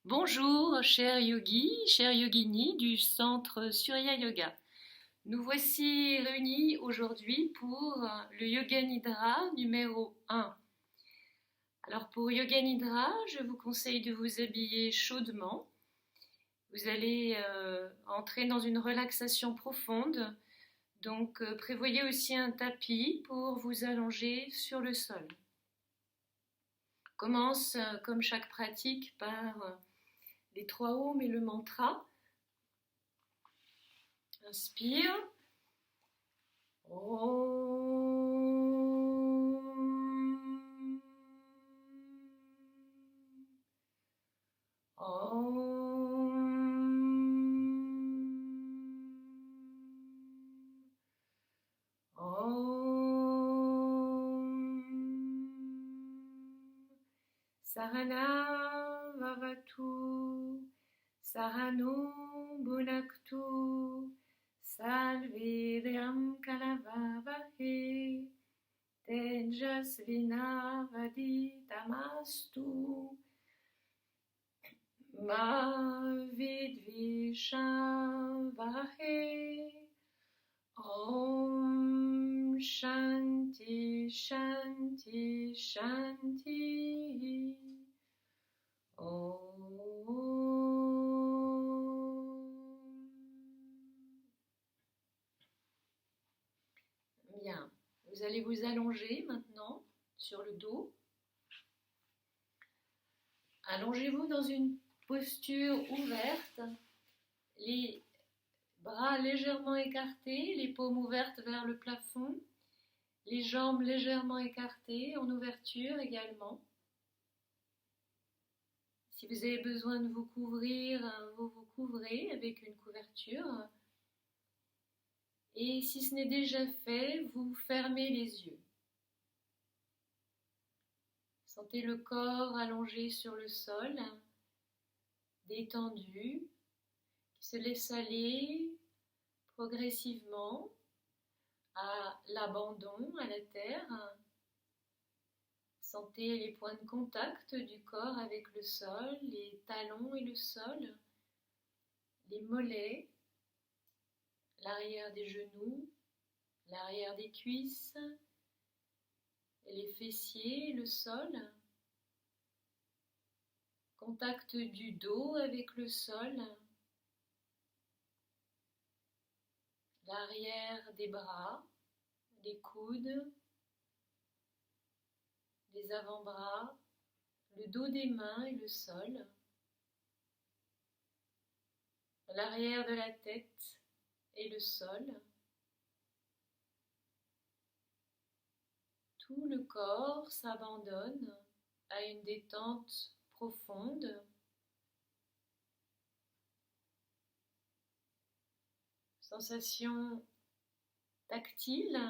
Bonjour, chers yogis, chers yoginis du centre Surya Yoga. Nous voici réunis aujourd'hui pour le Yoga Nidra numéro 1. Alors pour Yoga Nidra, je vous conseille de vous habiller chaudement. Vous allez entrer dans une relaxation profonde, donc prévoyez aussi un tapis pour vous allonger sur le sol. Commence comme chaque pratique par les 3 ohms et le mantra. Inspire. Om. Om. Sarana Vavatu, Sarano Bhunaktu, Salveryam Kalavavahe, Tejasvinavaditamastu, Ma Vidvishavahe. Om Shanti Shanti Shanti. Bien, vous allez vous allonger maintenant sur le dos. Allongez-vous dans une posture ouverte, les bras légèrement écartés, les paumes ouvertes vers le plafond, les jambes légèrement écartées en ouverture également. Si vous avez besoin de vous couvrir, vous vous couvrez avec une couverture. Et si ce n'est déjà fait, vous fermez les yeux. Sentez le corps allongé sur le sol, détendu, qui se laisse aller progressivement à l'abandon, à la terre. Sentez les points de contact du corps avec le sol, les talons et le sol, les mollets, l'arrière des genoux, l'arrière des cuisses, les fessiers, le sol. Contact du dos avec le sol, l'arrière des bras, des coudes, des avant-bras, le dos des mains et le sol, l'arrière de la tête et le sol. Tout le corps s'abandonne à une détente profonde. Sensation tactile,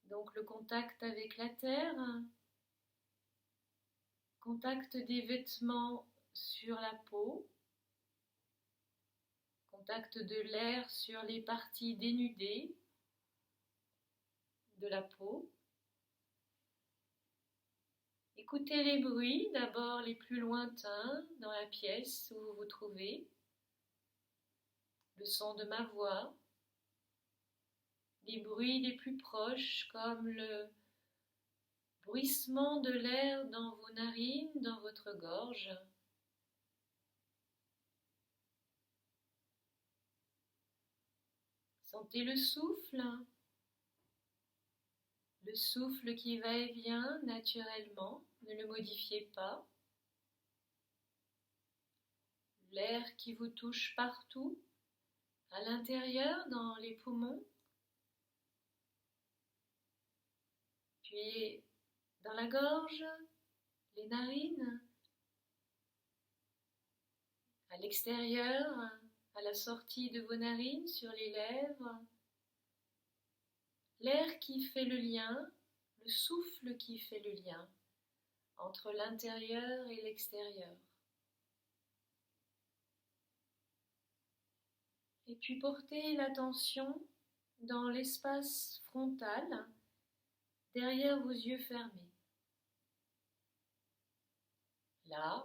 donc le contact avec la terre, contact des vêtements sur la peau, contact de l'air sur les parties dénudées de la peau. Écoutez les bruits, d'abord les plus lointains dans la pièce où vous vous trouvez, le son de ma voix, les bruits les plus proches comme le bruissement de l'air dans vos narines, dans votre gorge. Sentez le souffle qui va et vient naturellement, ne le modifiez pas. L'air qui vous touche partout, à l'intérieur, dans les poumons, puis dans la gorge, les narines, à l'extérieur, à la sortie de vos narines, sur les lèvres. L'air qui fait le lien, le souffle qui fait le lien entre l'intérieur et l'extérieur. Et puis portez l'attention dans l'espace frontal, derrière vos yeux fermés. Là,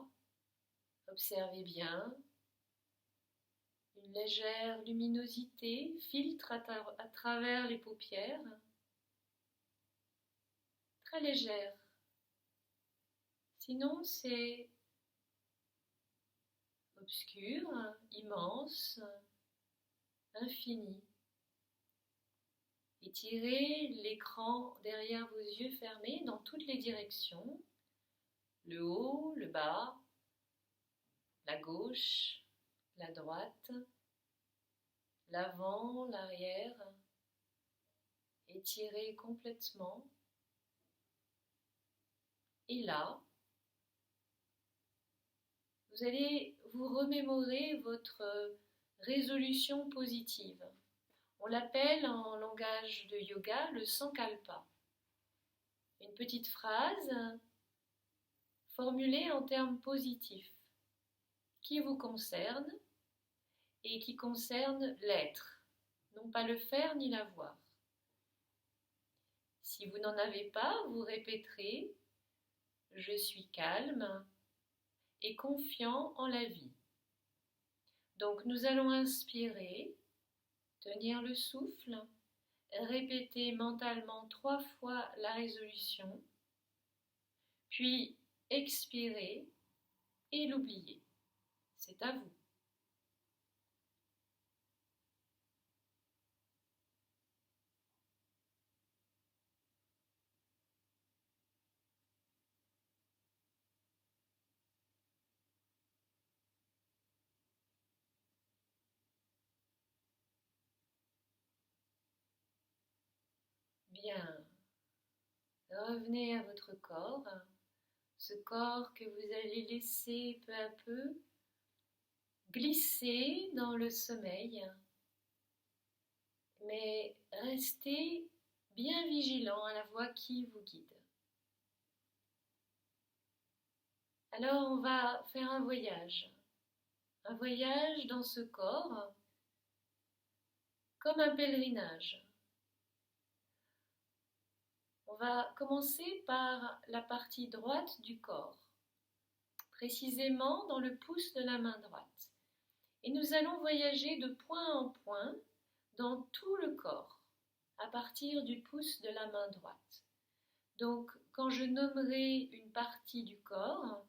observez bien, une légère luminosité filtre à travers les paupières, très légère. Sinon, c'est obscur, immense, infini. Étirez l'écran derrière vos yeux fermés dans toutes les directions, le haut, le bas, la gauche, la droite, l'avant, l'arrière. Étirez complètement. Et là, vous allez vous remémorer votre résolution positive. On l'appelle en langage de yoga le sankalpa. Une petite phrase formulée en termes positifs qui vous concerne et qui concerne l'être, non pas le faire ni l'avoir. Si vous n'en avez pas, vous répéterez « Je suis calme et confiant en la vie ». Donc nous allons inspirer, tenir le souffle, répéter mentalement 3 fois la résolution, puis expirer et l'oublier. C'est à vous. Bien, revenez à votre corps, ce corps que vous allez laisser peu à peu glisser dans le sommeil, mais restez bien vigilant à la voix qui vous guide. Alors on va faire un voyage dans ce corps comme un pèlerinage. On va commencer par la partie droite du corps, précisément dans le pouce de la main droite. Et nous allons voyager de point en point dans tout le corps, à partir du pouce de la main droite. Donc, quand je nommerai une partie du corps,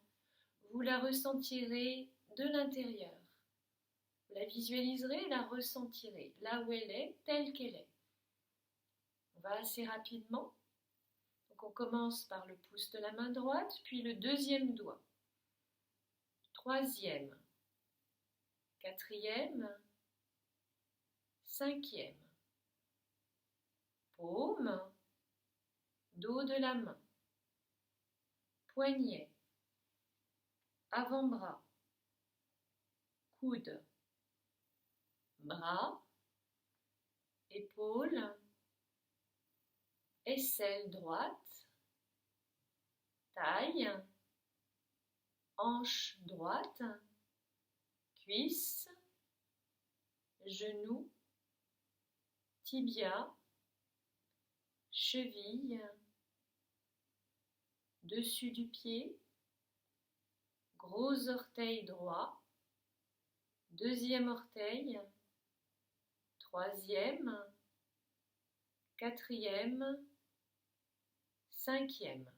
vous la ressentirez de l'intérieur. Vous la visualiserez, la ressentirez, là où elle est, telle qu'elle est. On va assez rapidement. Donc on commence par le pouce de la main droite, puis le deuxième doigt, troisième, quatrième, cinquième, paume, dos de la main, poignet, avant-bras, coude, bras, épaule, aisselle droite, taille, hanche droite, cuisse, genou, tibia, cheville, dessus du pied, gros orteil droit, deuxième orteil, troisième, quatrième, cinquième.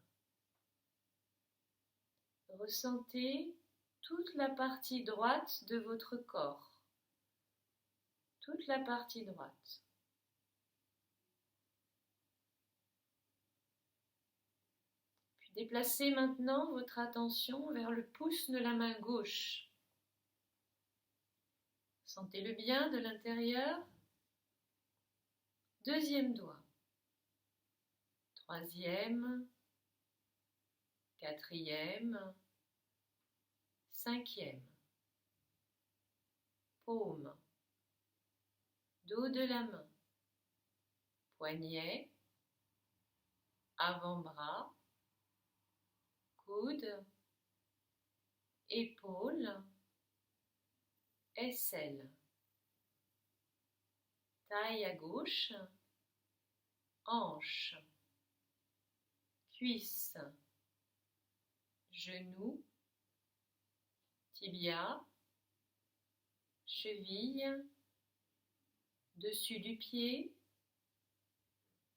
Ressentez toute la partie droite de votre corps, toute la partie droite. Puis déplacez maintenant votre attention vers le pouce de la main gauche. Sentez-le bien de l'intérieur. Deuxième doigt, troisième, quatrième, cinquième, paume, dos de la main, poignet, avant-bras, coude, épaule, aisselle, taille à gauche, hanche, cuisse, genou, tibia, cheville, dessus du pied,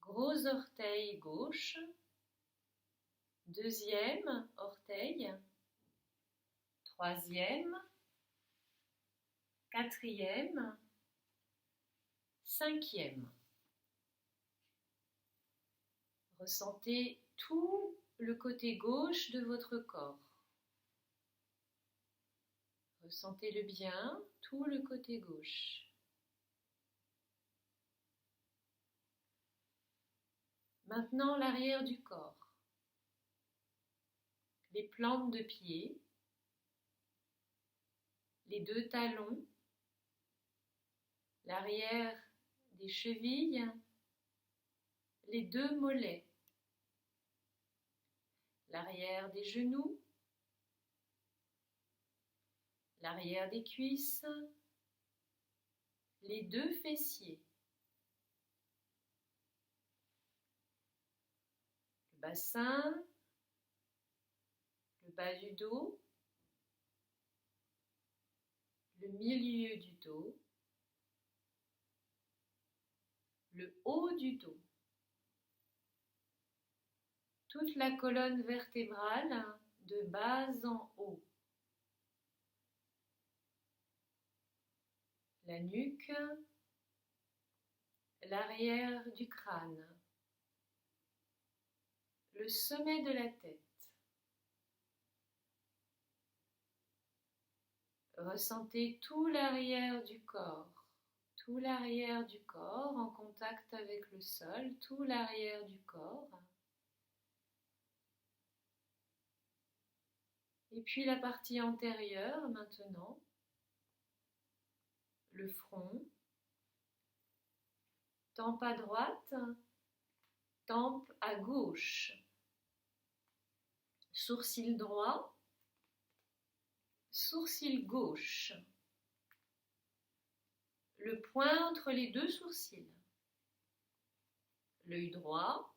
gros orteil gauche, deuxième orteil, troisième, quatrième, cinquième. Ressentez tout le côté gauche de votre corps. Ressentez-le bien, tout le côté gauche. Maintenant, l'arrière du corps. Les plantes de pied, les deux talons, l'arrière des chevilles, les deux mollets, l'arrière des genoux, l'arrière des cuisses, les deux fessiers, le bassin, le bas du dos, le milieu du dos, le haut du dos, toute la colonne vertébrale de bas en haut, la nuque, l'arrière du crâne, le sommet de la tête. Ressentez tout l'arrière du corps en contact avec le sol, tout l'arrière du corps. Et puis la partie antérieure maintenant, le front, tempe à droite, tempe à gauche, sourcil droit, sourcil gauche, le point entre les deux sourcils, l'œil droit,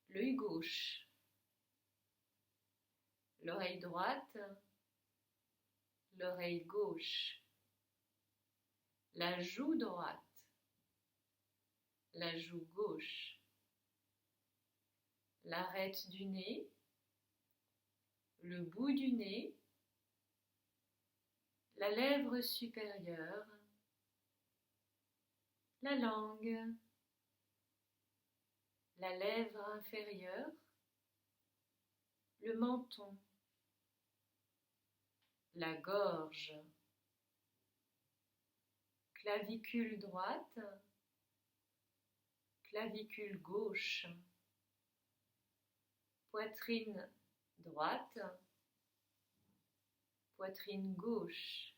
l'œil gauche, l'oreille droite, l'oreille gauche, la joue droite, la joue gauche, l'arête du nez, le bout du nez, la lèvre supérieure, la langue, la lèvre inférieure, le menton, la gorge, clavicule droite, clavicule gauche, poitrine droite, poitrine gauche,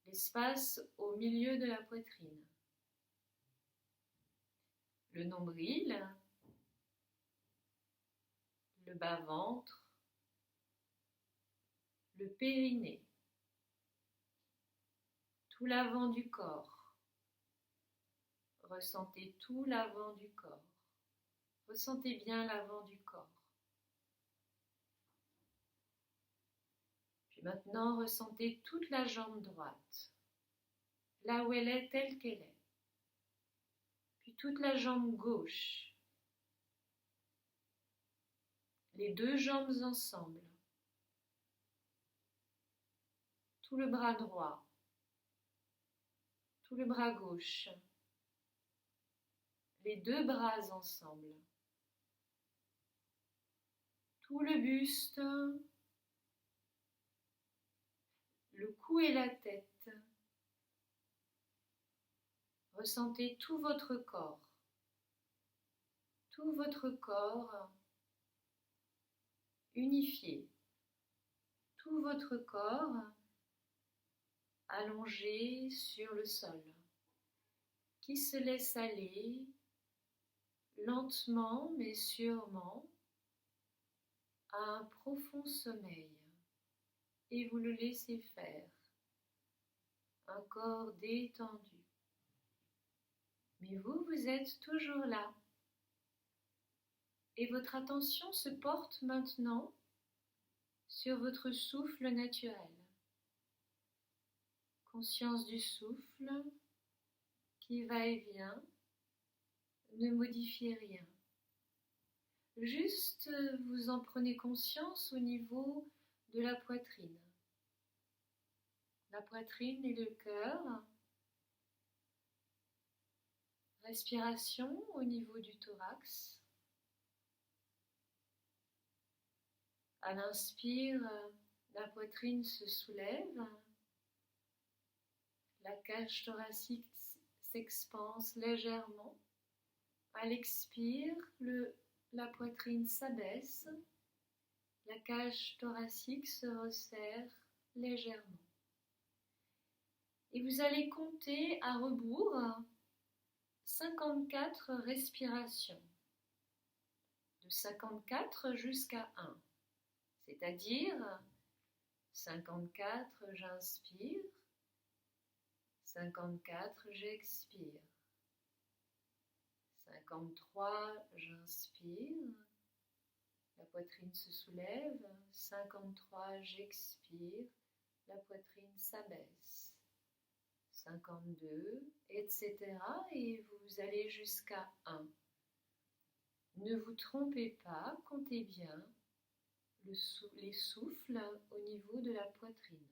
l'espace au milieu de la poitrine, le nombril, le bas-ventre, le périnée, tout l'avant du corps. Ressentez tout l'avant du corps. Ressentez bien l'avant du corps. Puis maintenant, ressentez toute la jambe droite, là où elle est telle qu'elle est. Puis toute la jambe gauche, les deux jambes ensemble, tout le bras droit, tout le bras gauche, les deux bras ensemble, tout le buste, le cou et la tête. Ressentez tout votre corps unifié, tout votre corps allongé sur le sol, qui se laisse aller lentement mais sûrement à un profond sommeil, et vous le laissez faire, un corps détendu. Mais vous êtes toujours là, et votre attention se porte maintenant sur votre souffle naturel. Conscience du souffle qui va et vient, ne modifiez rien. Juste vous en prenez conscience au niveau de la poitrine. La poitrine et le cœur. Respiration au niveau du thorax. À l'inspire, la poitrine se soulève. La cage thoracique s'expanse légèrement. À l'expire, la poitrine s'abaisse. La cage thoracique se resserre légèrement. Et vous allez compter à rebours 54 respirations, de 54 jusqu'à 1, c'est-à-dire 54 j'inspire, 54 j'expire, 53 j'inspire, la poitrine se soulève, 53 j'expire, la poitrine s'abaisse. 52, etc. Et vous allez jusqu'à 1. Ne vous trompez pas, comptez bien les souffles au niveau de la poitrine.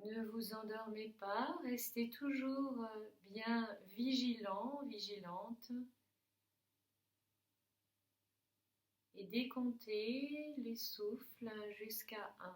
Ne vous endormez pas, restez toujours bien vigilant, vigilante et décomptez les souffles jusqu'à 1.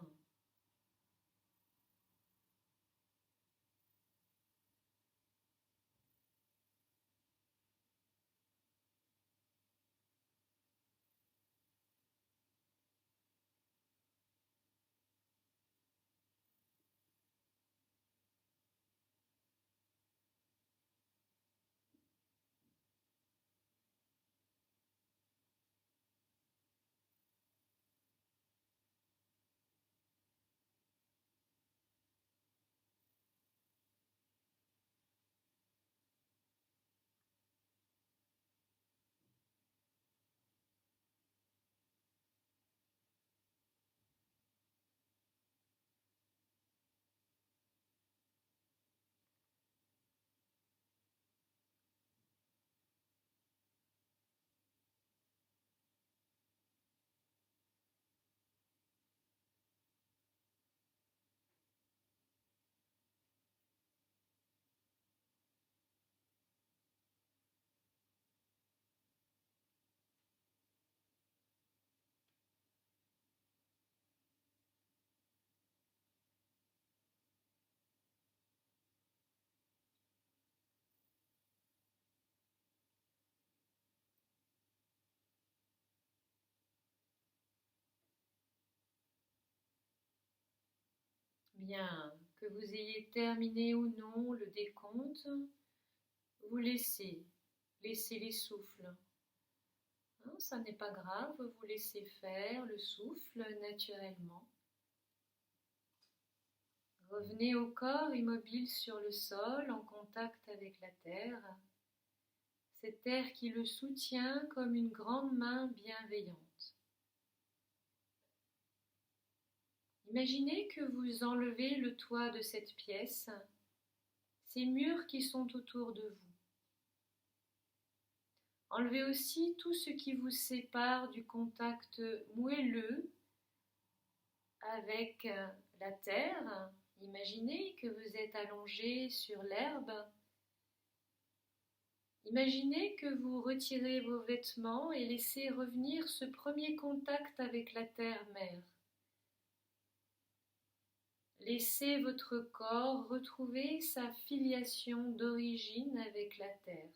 Bien, que vous ayez terminé ou non le décompte, vous laissez les souffles. Hein, ça n'est pas grave, vous laissez faire le souffle naturellement. Revenez au corps immobile sur le sol en contact avec la terre, cette terre qui le soutient comme une grande main bienveillante. Imaginez que vous enlevez le toit de cette pièce, ces murs qui sont autour de vous. Enlevez aussi tout ce qui vous sépare du contact moelleux avec la terre. Imaginez que vous êtes allongé sur l'herbe. Imaginez que vous retirez vos vêtements et laissez revenir ce premier contact avec la terre-mère. Laissez votre corps retrouver sa filiation d'origine avec la terre.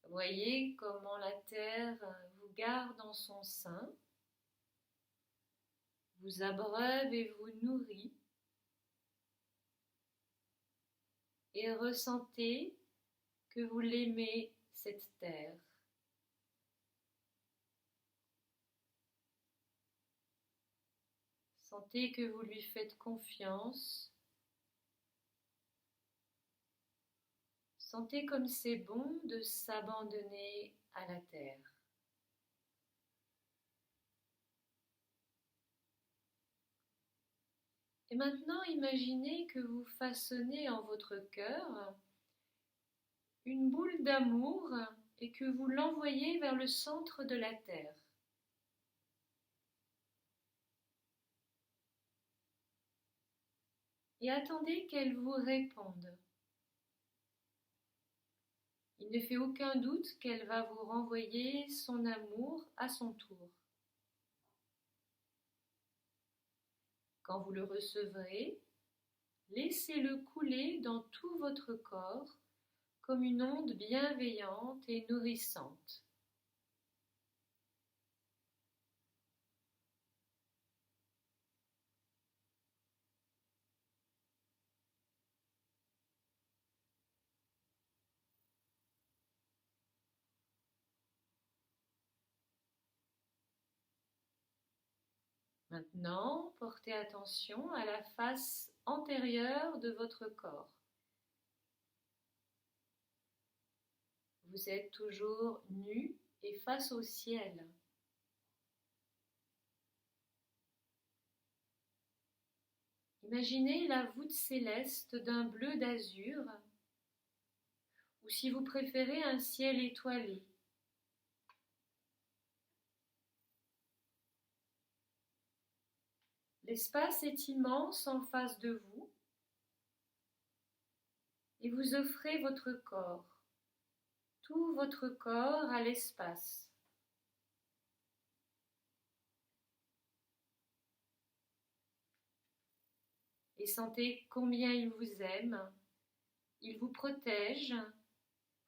Voyez comment la terre vous garde en son sein, vous abreuve et vous nourrit, et ressentez que vous l'aimez, cette terre. Sentez que vous lui faites confiance. Sentez comme c'est bon de s'abandonner à la terre. Et maintenant, imaginez que vous façonnez en votre cœur une boule d'amour et que vous l'envoyez vers le centre de la terre. Et attendez qu'elle vous réponde. Il ne fait aucun doute qu'elle va vous renvoyer son amour à son tour. Quand vous le recevrez, laissez-le couler dans tout votre corps comme une onde bienveillante et nourrissante. Maintenant, portez attention à la face antérieure de votre corps. Vous êtes toujours nu et face au ciel. Imaginez la voûte céleste d'un bleu d'azur, ou si vous préférez un ciel étoilé. L'espace est immense en face de vous et vous offrez votre corps, tout votre corps à l'espace. Et sentez combien il vous aime, il vous protège,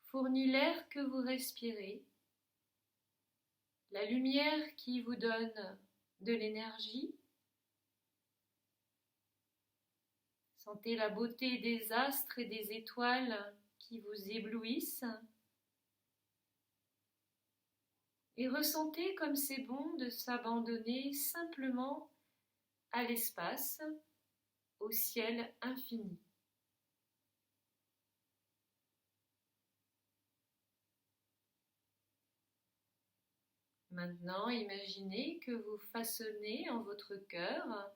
fournit l'air que vous respirez, la lumière qui vous donne de l'énergie. Sentez la beauté des astres et des étoiles qui vous éblouissent. Et ressentez comme c'est bon de s'abandonner simplement à l'espace, au ciel infini. Maintenant, imaginez que vous façonnez en votre cœur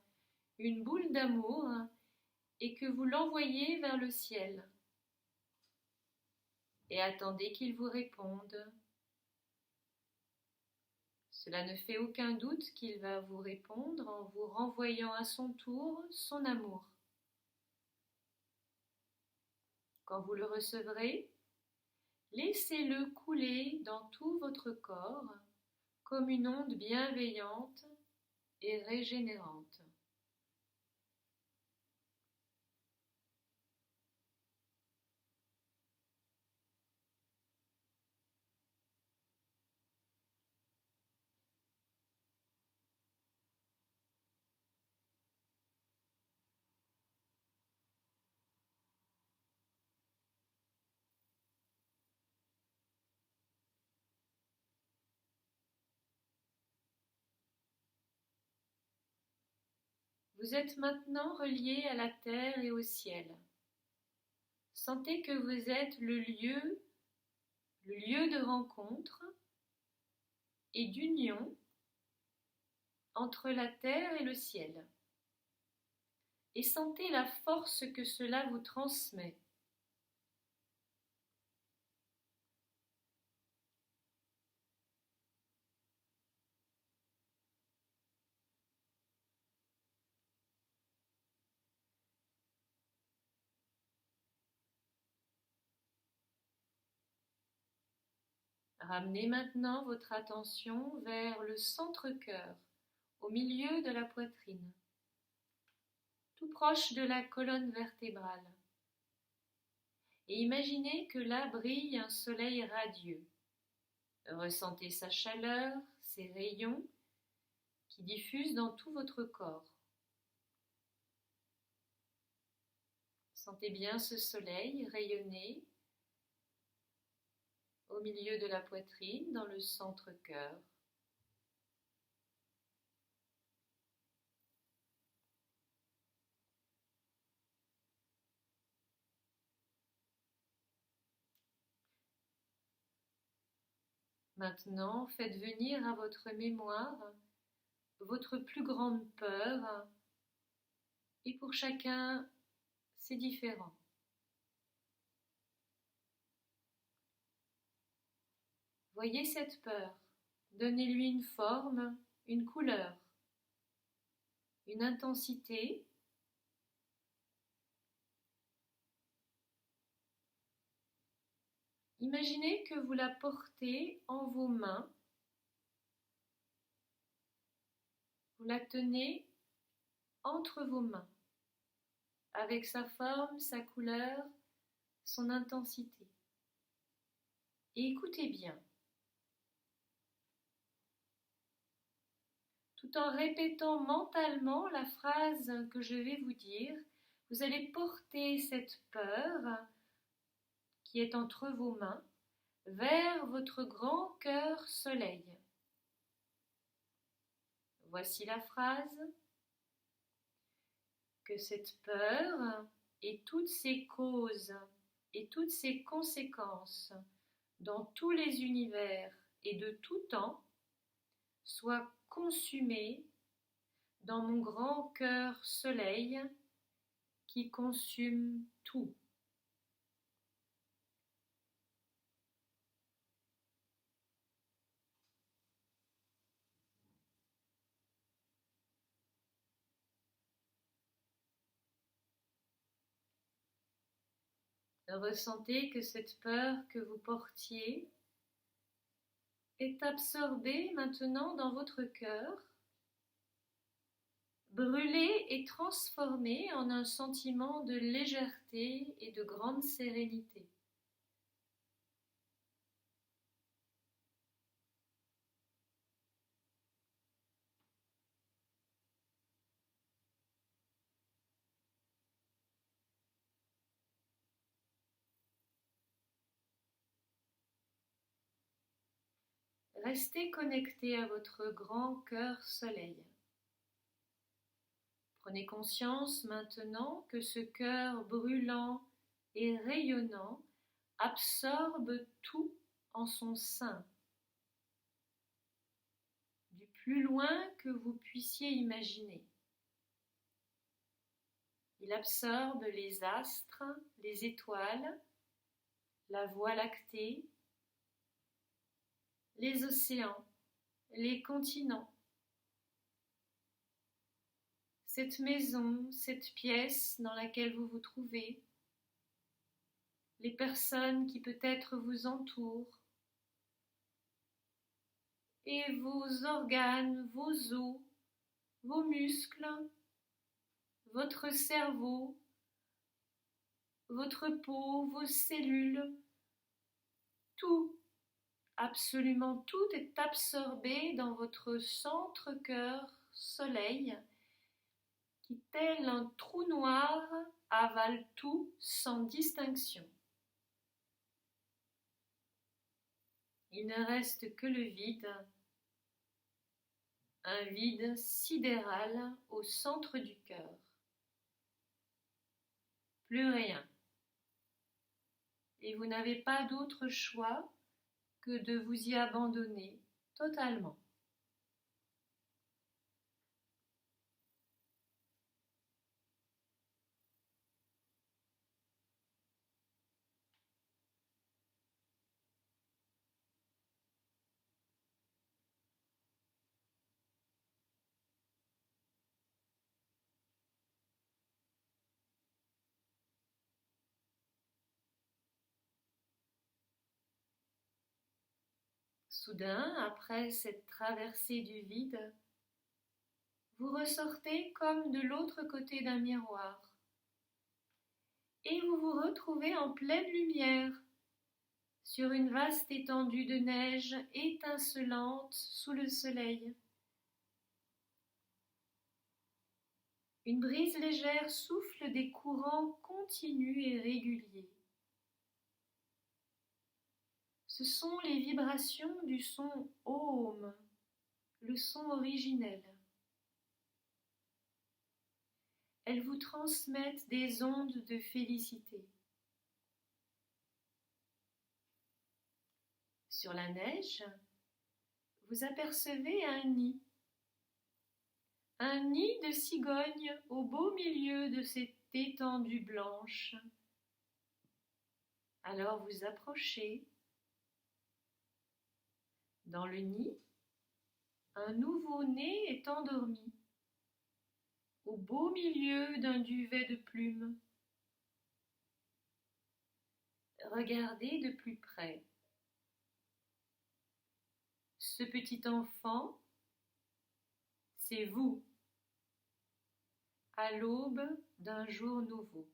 une boule d'amour et que vous l'envoyez vers le ciel. Et attendez qu'il vous réponde. Cela ne fait aucun doute qu'il va vous répondre en vous renvoyant à son tour son amour. Quand vous le recevrez, laissez-le couler dans tout votre corps comme une onde bienveillante et régénérante. Vous êtes maintenant relié à la terre et au ciel. Sentez que vous êtes le lieu de rencontre et d'union entre la terre et le ciel. Et sentez la force que cela vous transmet. Ramenez maintenant votre attention vers le centre-cœur, au milieu de la poitrine, tout proche de la colonne vertébrale. Et imaginez que là brille un soleil radieux. Ressentez sa chaleur, ses rayons qui diffusent dans tout votre corps. Sentez bien ce soleil rayonner au milieu de la poitrine, dans le centre-cœur. Maintenant, faites venir à votre mémoire votre plus grande peur, et pour chacun, c'est différent. Voyez cette peur, donnez-lui une forme, une couleur, une intensité. Imaginez que vous la portez en vos mains. Vous la tenez entre vos mains, avec sa forme, sa couleur, son intensité. Et écoutez bien. Tout en répétant mentalement la phrase que je vais vous dire, vous allez porter cette peur qui est entre vos mains vers votre grand cœur soleil. Voici la phrase: que cette peur et toutes ses causes et toutes ses conséquences dans tous les univers et de tout temps soient consumées dans mon grand cœur soleil qui consume tout. Ressentez que cette peur que vous portiez est absorbée maintenant dans votre cœur, brûlée et transformée en un sentiment de légèreté et de grande sérénité. Restez connecté à votre grand cœur soleil. Prenez conscience maintenant que ce cœur brûlant et rayonnant absorbe tout en son sein, du plus loin que vous puissiez imaginer. Il absorbe les astres, les étoiles, la Voie lactée, les océans, les continents. Cette maison, cette pièce dans laquelle vous vous trouvez, les personnes qui peut-être vous entourent, et vos organes, vos os, vos muscles, votre cerveau, votre peau, vos cellules, tout, absolument tout est absorbé dans votre centre-cœur soleil qui, tel un trou noir, avale tout sans distinction. Il ne reste que le vide, un vide sidéral au centre du cœur. Plus rien. Et vous n'avez pas d'autre choix que de vous y abandonner totalement. Soudain, après cette traversée du vide, vous ressortez comme de l'autre côté d'un miroir et vous vous retrouvez en pleine lumière sur une vaste étendue de neige étincelante sous le soleil. Une brise légère souffle des courants continus et réguliers. Ce sont les vibrations du son Om, le son originel. Elles vous transmettent des ondes de félicité. Sur la neige, vous apercevez un nid de cigogne au beau milieu de cette étendue blanche. Alors vous approchez. Dans le nid, un nouveau-né est endormi, au beau milieu d'un duvet de plumes. Regardez de plus près. Ce petit enfant, c'est vous, à l'aube d'un jour nouveau.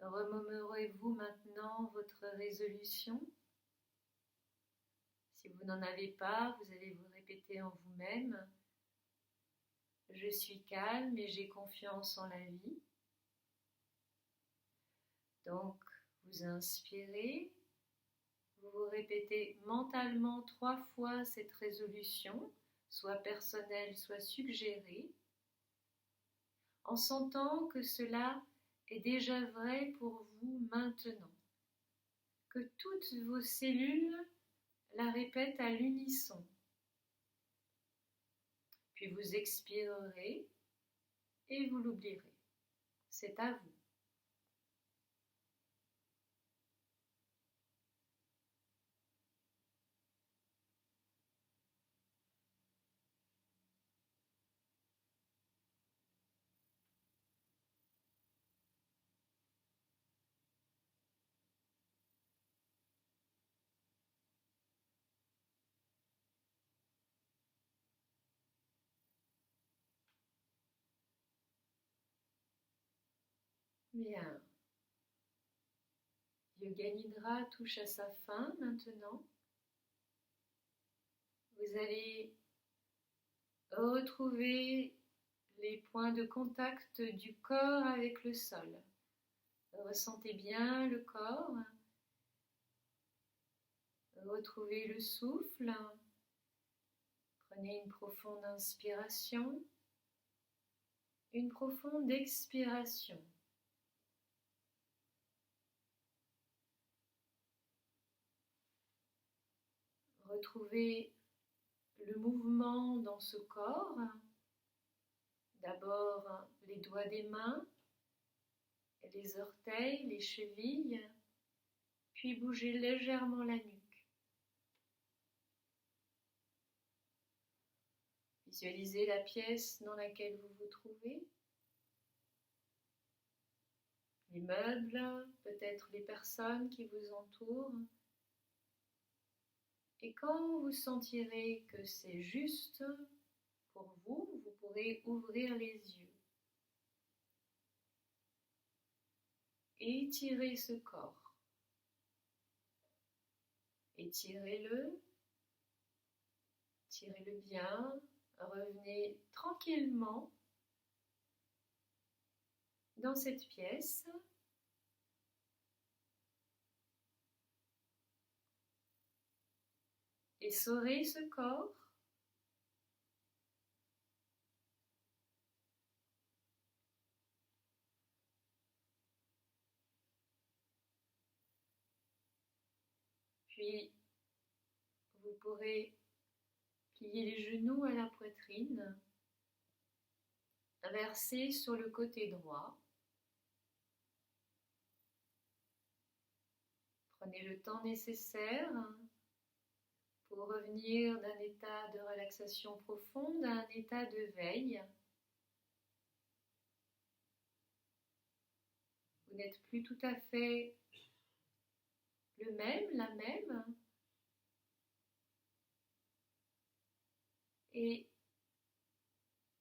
Remémorez-vous maintenant votre résolution. Si vous n'en avez pas, vous allez vous répéter en vous-même. Je suis calme et j'ai confiance en la vie. Donc, vous inspirez, vous vous répétez mentalement 3 fois cette résolution, soit personnelle, soit suggérée, en sentant que cela est déjà vrai pour vous maintenant, que toutes vos cellules la répètent à l'unisson. Puis vous expirerez et vous l'oublierez. C'est à vous. Bien. Yoga Nidra touche à sa fin maintenant. Vous allez retrouver les points de contact du corps avec le sol. Ressentez bien le corps. Retrouvez le souffle. Prenez une profonde inspiration, une profonde expiration. Retrouvez le mouvement dans ce corps. D'abord les doigts des mains, les orteils, les chevilles, puis bougez légèrement la nuque. Visualisez la pièce dans laquelle vous vous trouvez, les meubles, peut-être les personnes qui vous entourent. Et quand vous sentirez que c'est juste pour vous, vous pourrez ouvrir les yeux et étirer ce corps. Étirez-le, tirez-le bien, revenez tranquillement dans cette pièce. Essorez ce corps. Puis, vous pourrez plier les genoux à la poitrine, verser sur le côté droit. Prenez le temps nécessaire pour revenir d'un état de relaxation profonde à un état de veille. Vous n'êtes plus tout à fait le même, la même. Et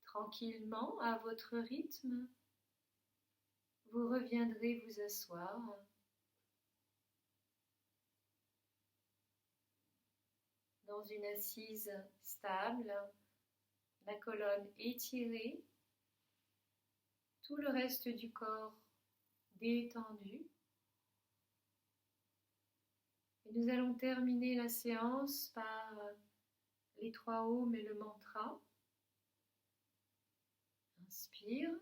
tranquillement, à votre rythme, vous reviendrez vous asseoir. Dans une assise stable, la colonne étirée, tout le reste du corps détendu. Et nous allons terminer la séance par les 3 ohms et le mantra. Inspire.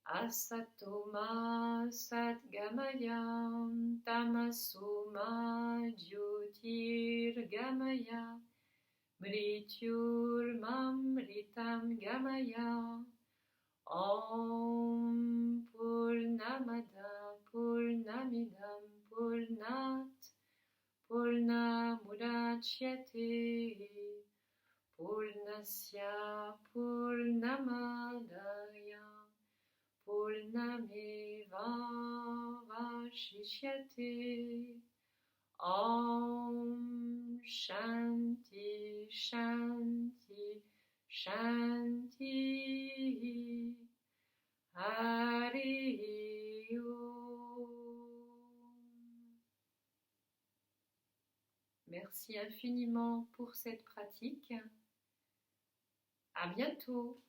Asatoma Satgamaya Tamasoma Jyotirgamaya Mrityurmamritam Gamaya Om Purnamada Purnamidam Purnat Purnamudachyate Purnasya Purnamadaya Purnameva Vashishyate. Om Shanti Shanti Shanti. Hari Om. Merci infiniment pour cette pratique. À bientôt.